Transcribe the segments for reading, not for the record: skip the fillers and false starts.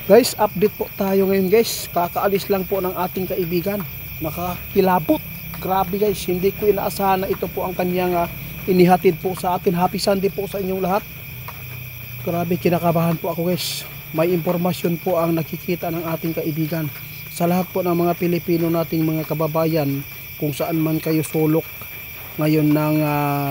Guys, update po tayo ngayon guys. Kakaalis lang po ng ating kaibigan. Nakakilabot. Grabe guys, hindi ko inaasahan na ito po ang kanyang inihatid po sa atin. Happy Sunday po sa inyong lahat. Grabe, kinakabahan po ako guys. May impormasyon po ang nakikita ng ating kaibigan. Sa lahat po ng mga Pilipino nating mga kababayan, kung saan man kayo sulok ngayon ng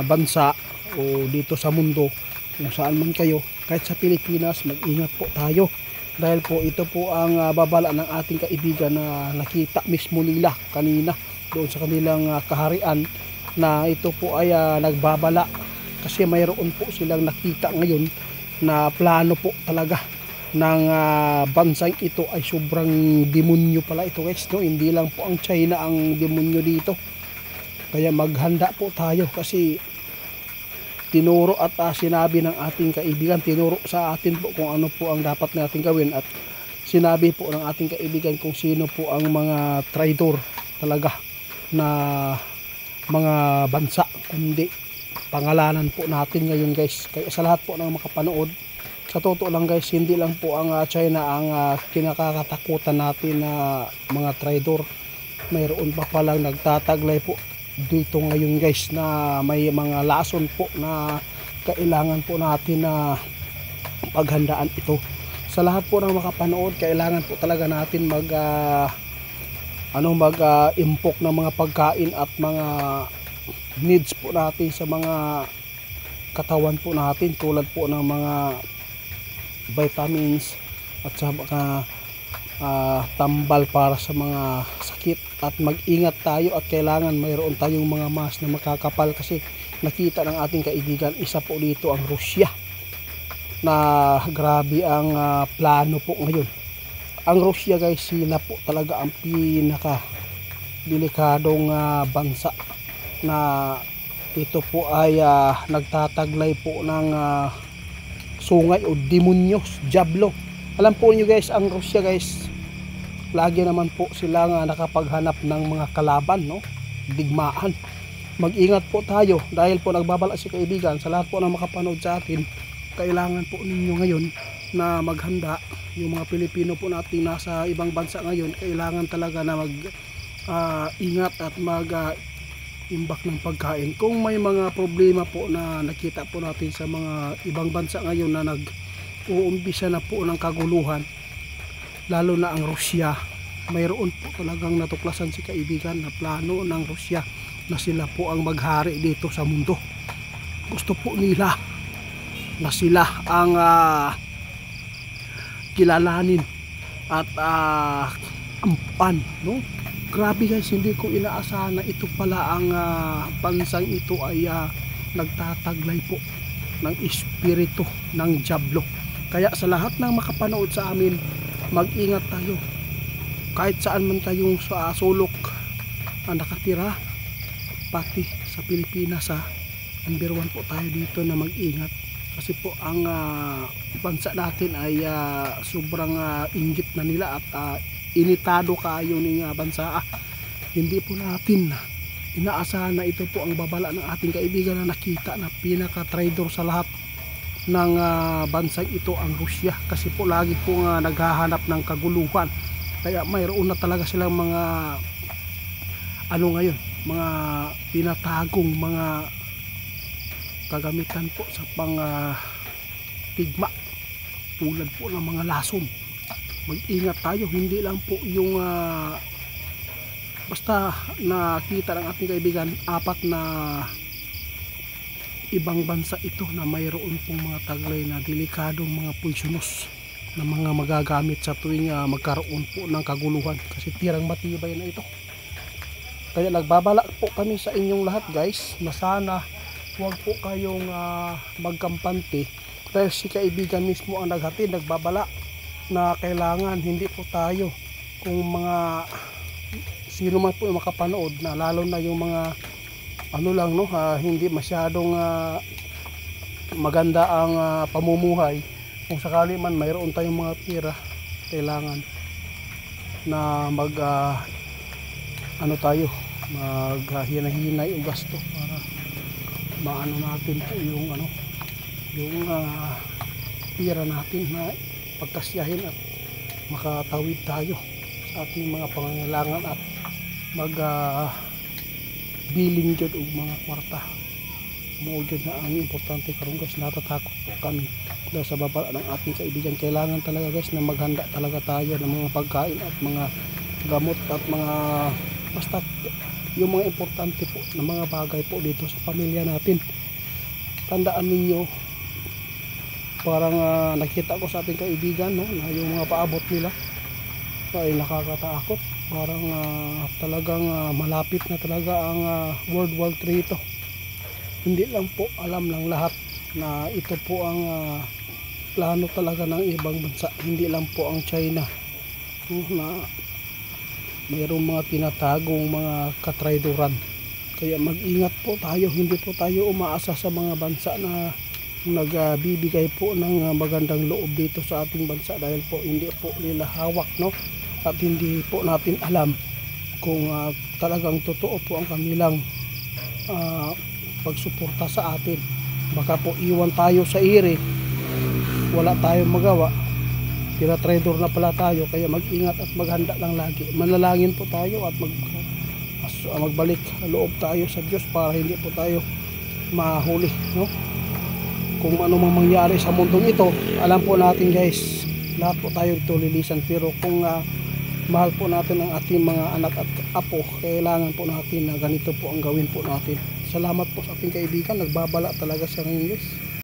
bansa o dito sa mundo, kung saan man kayo, kahit sa Pilipinas, mag-ingat po tayo. Dahil po ito po ang babala ng ating kaibigan na nakita mismo nila kanina doon sa kanilang kaharian, na ito po ay nagbabala kasi mayroon po silang nakita ngayon na plano po talaga ng bansang ito ay sobrang demonyo pala ito guys, no? Hindi lang po ang China ang demonyo dito, kaya maghanda po tayo kasi tinuro at sinabi ng ating kaibigan, tinuro sa atin po kung ano po ang dapat natin gawin, at sinabi po ng ating kaibigan kung sino po ang mga traitor talaga na mga bansa, kundi pangalanan po natin ngayon guys. Kaya sa lahat po ng makapanood, sa totoo lang guys, hindi lang po ang China ang kinakatakutan natin na mga traitor. Mayroon pa palang nagtataglay po dito ngayon guys na may mga lason po na kailangan po natin na paghandaan ito. Sa lahat po ng makapanood, kailangan po talaga natin mag-impok ng mga pagkain at mga needs po natin sa mga katawan po natin, tulad po ng mga vitamins at sa mga tambal para sa mga sakit. At mag-ingat tayo at kailangan mayroon tayong mga mask na makakapal, kasi nakita ng ating kaibigan, isa po dito ang Russia, na grabe ang plano po ngayon. Ang Russia guys, sila po talaga ang pinaka delikadong bansa, na ito po ay nagtataglay po ng sungay o demonyos, diablo. Alam po niyo guys, ang Russia guys, lagi naman po sila nakapaghanap ng mga kalaban, no? Digmaan. Mag-ingat po tayo dahil po nagbabala si kaibigan. Sa lahat po ng makapanood sa atin, kailangan po ninyo ngayon na maghanda. Yung mga Pilipino po natin nasa ibang bansa ngayon, kailangan talaga na mag-ingat at mag-imbak ng pagkain. Kung may mga problema po na nakita po natin sa mga ibang bansa ngayon na nag-uumpisa na po ng kaguluhan, lalo na ang Russia, mayroon po talagang natuklasan si kaibigan na plano ng Russia na sila po ang maghari dito sa mundo. Gusto po nila na sila ang kilalanin at ampan, no? Grabe guys, hindi ko inaasahan na ito pala ang bansang ito ay nagtataglay po ng espiritu ng diablo. Kaya sa lahat ng makapanood sa amin, mag-ingat tayo. Kahit saan man kayong sa sulok ang nakatira, pati sa Pilipinas, number 1 po tayo dito na mag-ingat. Kasi po ang bansa natin ay sobrang inggit na nila at initado kayo ng bansa. Hindi po natin inaasahan na ito po ang babala ng ating kaibigan na nakita na pinaka-traitor sa lahat ng bansang ito, ang Russia. Kasi po lagi po naghahanap ng kaguluhan, kaya mayroon na talaga silang mga ngayon, mga pinatagong mga kagamitan po sa tigma, tulad po ng mga lason. Mag-ingat tayo, hindi lang po yung basta nakita ng ating kaibigan, 4 na ibang bansa ito na mayroon pong mga taglay na delikadong mga poisonous na mga magagamit sa tuwing magkaroon po ng kaguluhan, kasi tirang matibay na ito. Kaya nagbabala po kami sa inyong lahat guys, na sana huwag po kayong magkampante, dahil si kaibigan mismo ang naghatid, nagbabala na kailangan hindi po tayo, kung mga sino man po yung makapanood, na lalo na yung mga lang, no, hindi masyadong maganda ang pamumuhay, kung sakali man mayroon tayong mga pera, kailangan na tayo maghinay o gasto para maano natin po yung yung pera natin na pagkasyahin at makatawid tayo sa ating mga pangangailangan at mag bilin jud og mga kwarta. Mo jud na ang importante karon guys, natatakot po kami dahil sa babala ng ating kaibigan. Kailangan talaga guys na maghanda talaga tayo ng mga pagkain at mga gamot at mga basta yung mga importante po na mga bagay po dito sa pamilya natin. Tandaan ninyo, parang nakita ko sa ating kaibigan, no, na yung mga paabot nila ay nakakatakot. Parang talagang malapit na talaga ang World War III ito. Hindi lang po alam ng lahat na ito po ang plano talaga ng ibang bansa. Hindi lang po ang China, na mayroong mga tinatagong mga katraidoran. Kaya mag-ingat po tayo, hindi po tayo umaasa sa mga bansa na nagbibigay po ng magandang loob dito sa ating bansa, dahil po hindi po nila hawak, no? At hindi po natin alam kung talagang totoo po ang kanilang pagsuporta sa atin. Baka po iwan tayo sa ire, wala tayong magawa, tinatraidor na pala tayo. Kaya mag-ingat at maghanda lang lagi. Manalangin po tayo at magbalik loob tayo sa Diyos para hindi po tayo mahuli, no? Kung ano mang mangyari sa mundong ito, alam po natin guys, lahat po tayo ito lilisan. Pero kung mahal po natin ang ating mga anak at apo, kailangan po natin na ganito po ang gawin po natin. Salamat po sa ating kaibigan, nagbabala talaga siya ngayon guys.